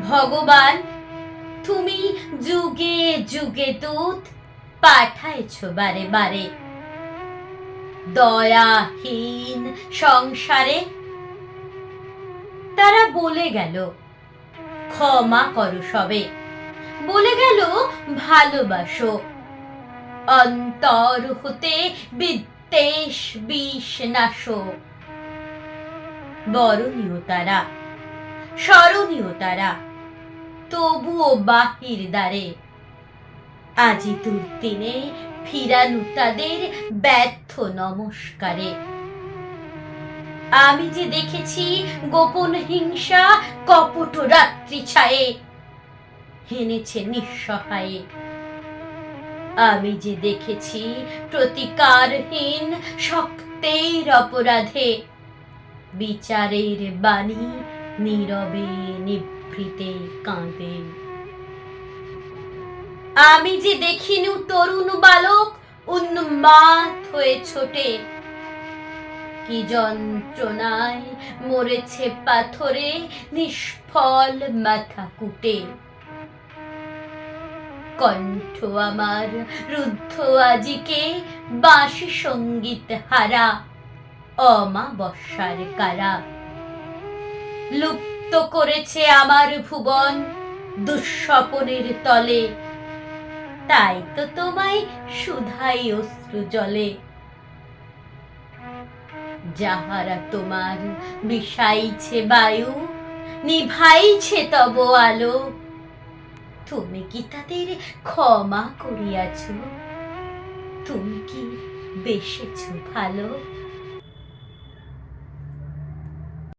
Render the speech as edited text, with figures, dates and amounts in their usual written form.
ভগবান, তুমি যুগে যুগে দূত পাঠাইছ বারে বারে, দয়াহীন সংসারে। তারা বলে গেল ক্ষমা করো সবে, বলে গেল ভালোবাসো, অন্তর হতে বিদ্বেষ বিষ নাশো। বরণীয় তারা, স্মরণীয় তারা, তবুও বাহির দ্বারে আজি দুর্দিনে ফিরানু তাদের ব্যর্থ নমস্কারে। আমি যে দেখেছি গোপন হিংসা কপট রাত্রি ছায়ে হেনেছে নিঃসহায়ে। আমি যে দেখেছি প্রতিকারহীন শক্তের অপরাধে বিচারের বাণী নীরবে নিভৃতে কাঁদে। আমি যে দেখিনু তরুণ বালক উন্মাদ হয়ে ছোটে, কি যন্ত্রণায় মরেছে পাথরে নিষ্ফল মাথা কুটে। কণ্ঠ আমার রুদ্ধ আজিকে বাঁশি সঙ্গীত হারা অমাবস্যার কারা। লুপ্ত করেছে আমার ভুবন দুঃস্বপনের তলে, তাই তো তোমায় শুধাই অশ্রু জলে। যাহারা তোমার বিষাইছে বায়ু, নিভাইছে তব আলো, তুমি কি তাদের ক্ষমা করিয়াছ? তুমি কি বেসেছ ভালো?